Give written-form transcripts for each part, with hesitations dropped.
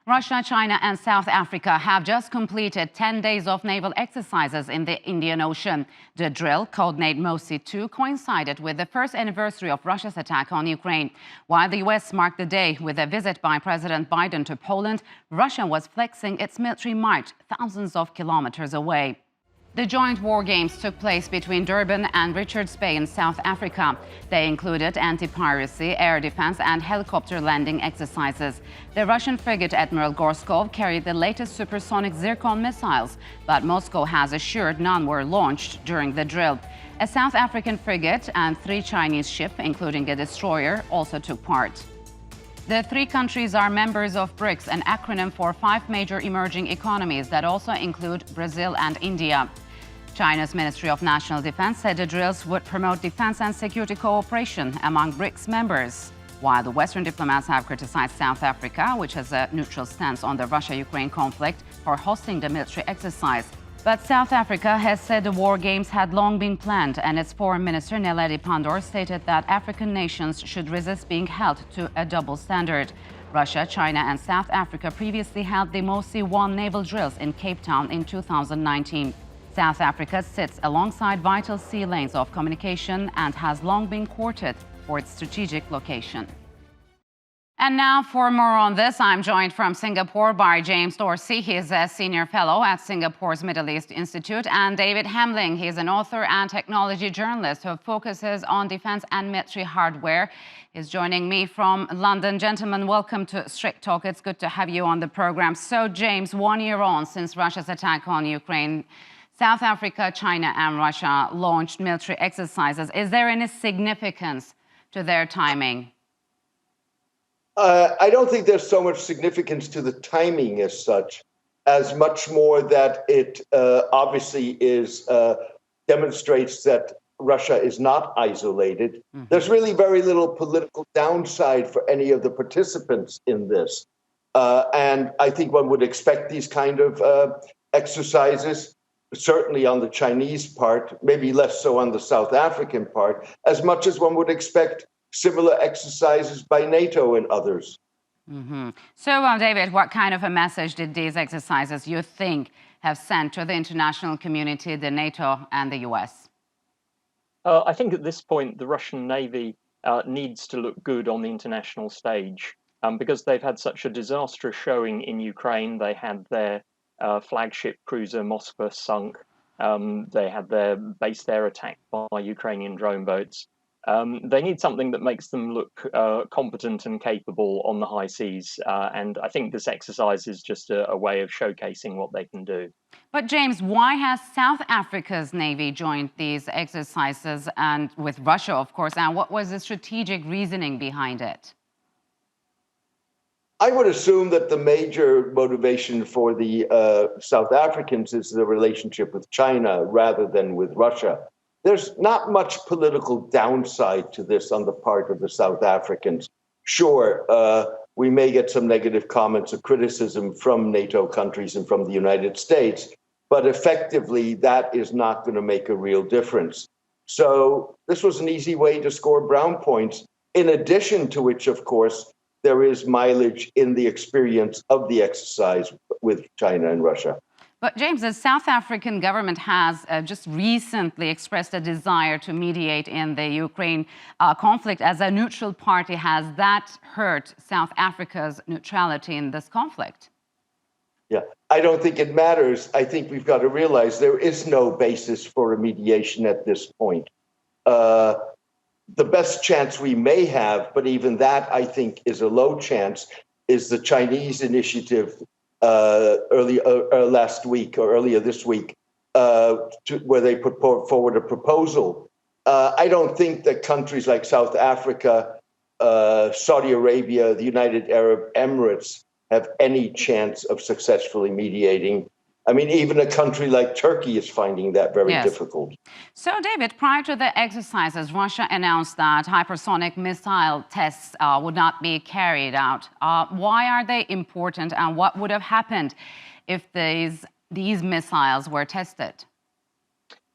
Russia, China, and South Africa have just completed 10 days of naval exercises in the Indian Ocean. The drill, codenamed Mosi II, coincided with the first anniversary of Russia's attack on Ukraine. While the US marked the day with a visit by President Biden to Poland, Russia was flexing its military might thousands of kilometers away. The joint war games took place between Durban and Richards Bay in South Africa. They included anti-piracy, air defense, and helicopter landing exercises. The Russian frigate Admiral Gorshkov carried the latest supersonic Zircon missiles, but Moscow has assured none were launched during the drill. A South African frigate and 3 Chinese ships, including a destroyer, also took part. The 3 countries are members of BRICS, an acronym for 5 major emerging economies that also include Brazil and India. China's Ministry of National Defense said the drills would promote defense and security cooperation among BRICS members, while the Western diplomats have criticized South Africa, which has a neutral stance on the Russia-Ukraine conflict, for hosting the military exercise. But South Africa has said the war games had long been planned, and its Foreign Minister Naval Pandor stated that African nations should resist being held to a double standard. Russia, China, and South Africa previously held the Mosi I naval drills in Cape Town in 2019. South Africa sits alongside vital sea lanes of communication and has long been courted for its strategic location. And now for more on this, I'm joined from Singapore by James Dorsey. He is a senior fellow at Singapore's Middle East Institute, and David Hambling. He is an author and technology journalist who focuses on defense and military hardware. He's joining me from London. Gentlemen, welcome to Straight Talk. It's good to have you on the program. So, James, 1 year on since Russia's attack on Ukraine, South Africa, China, and Russia launched military exercises. Is there any significance to their timing? I don't think there's so much significance to the timing as such, as much more that it obviously demonstrates that Russia is not isolated. Mm-hmm. There's really very little political downside for any of the participants in this. And I think one would expect these kind of exercises, certainly on the Chinese part, maybe less so on the South African part, as much as one would expect similar exercises by NATO and others. Mm-hmm. So, David, what kind of a message did these exercises, you think, have sent to the international community, the NATO and the US? I think at this point, the Russian Navy needs to look good on the international stage because they've had such a disastrous showing in Ukraine. They had their flagship cruiser Moskva sunk. They had their base there attacked by Ukrainian drone boats. They need something that makes them look competent and capable on the high seas. And I think this exercise is just a way of showcasing what they can do. But James, why has South Africa's Navy joined these exercises, and with Russia, of course, and what was the strategic reasoning behind it? I would assume that the major motivation for the South Africans is the relationship with China rather than with Russia. There's not much political downside to this on the part of the South Africans. Sure, we may get some negative comments or criticism from NATO countries and from the United States, but effectively that is not going to make a real difference. So this was an easy way to score brown points, in addition to which, of course, there is mileage in the experience of the exercise with China and Russia. But James, the South African government has just recently expressed a desire to mediate in the Ukraine conflict as a neutral party. Has that hurt South Africa's neutrality in this conflict? Yeah, I don't think it matters. I think we've got to realize there is no basis for a mediation at this point. The best chance we may have, but even that I think is a low chance, is the Chinese initiative last week or earlier this week, where they put forward a proposal. I don't think that countries like South Africa, Saudi Arabia, the United Arab Emirates have any chance of successfully mediating. I mean, even a country like Turkey is finding that very difficult. So, David, prior to the exercises, Russia announced that hypersonic missile tests would not be carried out. Why are they important, and what would have happened if these missiles were tested?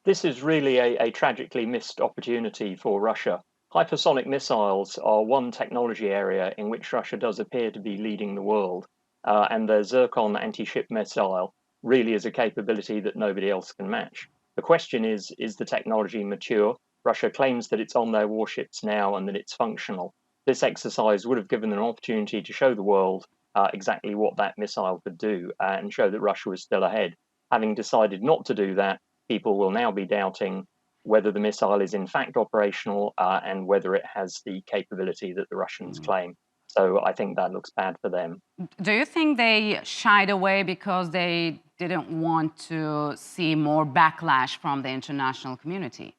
This is really a tragically missed opportunity for Russia. Hypersonic missiles are one technology area in which Russia does appear to be leading the world. and their Zircon anti-ship missile really is a capability that nobody else can match. The question is the technology mature? Russia claims that it's on their warships now and that it's functional. This exercise would have given them an opportunity to show the world exactly what that missile could do and show that Russia was still ahead. Having decided not to do that, people will now be doubting whether the missile is in fact operational and whether it has the capability that the Russians claim. So I think that looks bad for them. Do you think they shied away because they didn't want to see more backlash from the international community?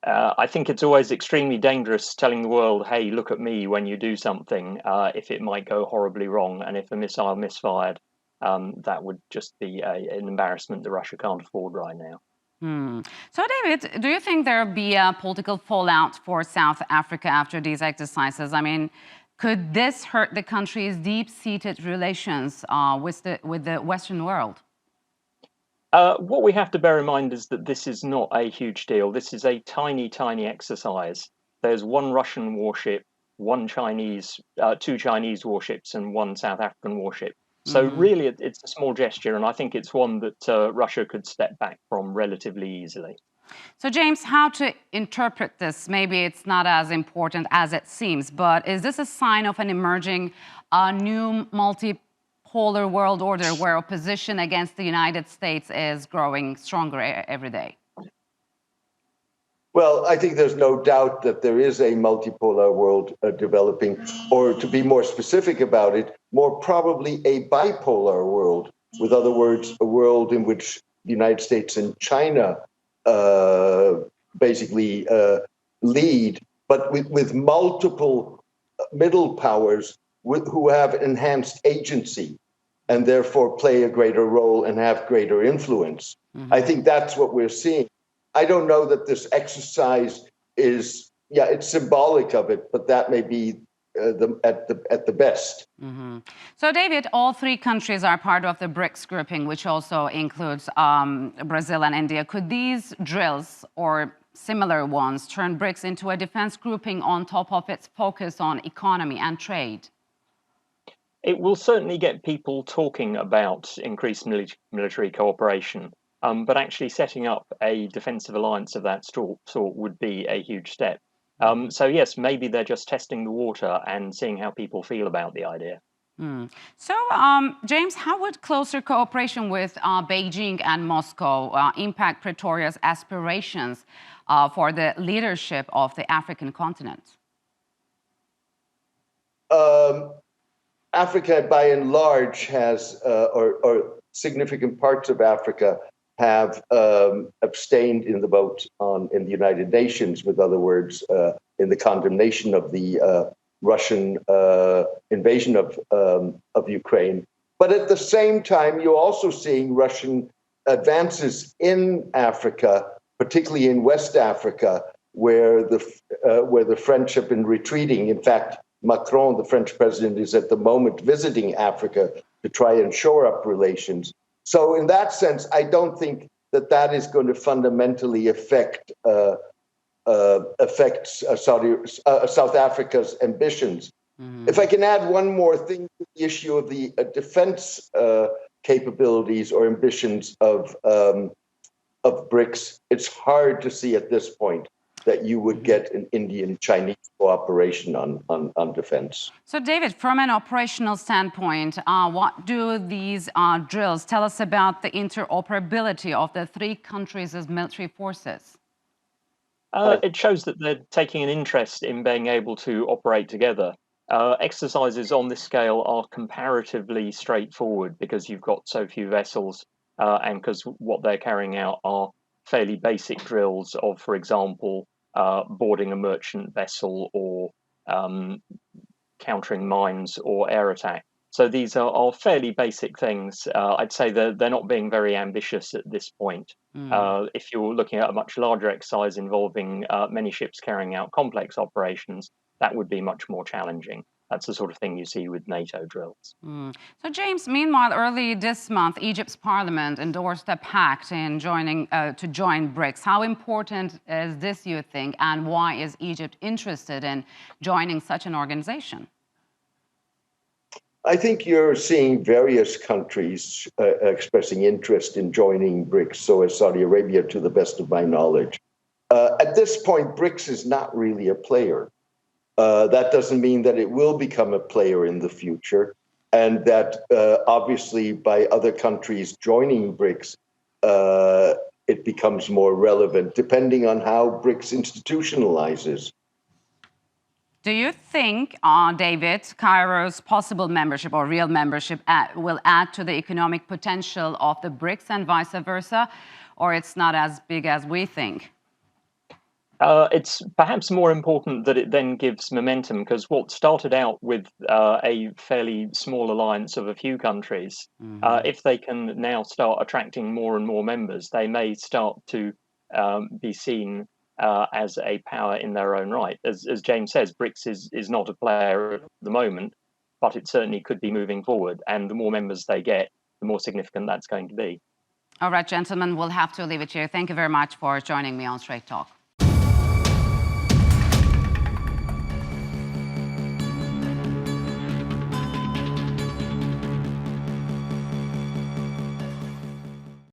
I think it's always extremely dangerous telling the world, hey, look at me when you do something, if it might go horribly wrong. And if a missile misfired, that would just be an embarrassment that Russia can't afford right now. So, David, do you think there will be a political fallout for South Africa after these exercises? I mean, could this hurt the country's deep-seated relations with the Western world? What we have to bear in mind is that this is not a huge deal. This is a tiny, tiny exercise. There's one Russian warship, two Chinese warships, and one South African warship. So really, it's a small gesture, and I think it's one that Russia could step back from relatively easily. So, James, how to interpret this? Maybe it's not as important as it seems, but is this a sign of an emerging new multipolar world order where opposition against the United States is growing stronger every day? Well, I think there's no doubt that there is a multipolar world developing, or to be more specific about it, more probably a bipolar world. With other words, a world in which the United States and China basically lead, but with multiple middle powers who have enhanced agency and therefore play a greater role and have greater influence. I think that's what we're seeing. I don't know that this exercise is, it's symbolic of it, but that may be at the best. So, David, all three countries are part of the BRICS grouping, which also includes Brazil and India. Could these drills or similar ones turn BRICS into a defense grouping on top of its focus on economy and trade? It will certainly get people talking about increased military cooperation, but actually setting up a defensive alliance of that sort would be a huge step. So yes, maybe they're just testing the water and seeing how people feel about the idea. So, James, how would closer cooperation with Beijing and Moscow impact Pretoria's aspirations for the leadership of the African continent? Africa, by and large, has, or significant parts of Africa have abstained in the vote in the United Nations, with other words, in the condemnation of the Russian invasion of Ukraine. But at the same time, you're also seeing Russian advances in Africa, particularly in West Africa, where the French have been retreating. In fact, Macron, the French president, is at the moment visiting Africa to try and shore up relations. So in that sense, I don't think that is going to fundamentally affect South Africa's ambitions. If I can add one more thing to the issue of the defense capabilities or ambitions of BRICS, it's hard to see at this point that you would get an Indian-Chinese cooperation on defense. So, David, from an operational standpoint, what do these drills tell us about the interoperability of the three countries' military forces? It shows that they're taking an interest in being able to operate together. Exercises on this scale are comparatively straightforward because you've got so few vessels and because what they're carrying out are fairly basic drills of, for example, boarding a merchant vessel or countering mines or air attack. So these are fairly basic things. I'd say they're not being very ambitious at this point. If you're looking at a much larger exercise involving many ships carrying out complex operations, that would be much more challenging. That's the sort of thing you see with NATO drills. So, James, meanwhile, early this month, Egypt's parliament endorsed a pact in to join BRICS. How important is this, you think, and why is Egypt interested in joining such an organization? I think you're seeing various countries expressing interest in joining BRICS, so is Saudi Arabia, to the best of my knowledge. At this point, BRICS is not really a player. That doesn't mean that it will become a player in the future, and that obviously by other countries joining BRICS, it becomes more relevant, depending on how BRICS institutionalizes. Do you think, David, Cairo's possible membership or real membership will add to the economic potential of the BRICS and vice versa, or it's not as big as we think? It's perhaps more important that it then gives momentum, because what started out with a fairly small alliance of a few countries, if they can now start attracting more and more members, they may start to be seen as a power in their own right. As James says, BRICS is not a player at the moment, but it certainly could be moving forward. And the more members they get, the more significant that's going to be. All right, gentlemen, we'll have to leave it here. Thank you very much for joining me on Straight Talk.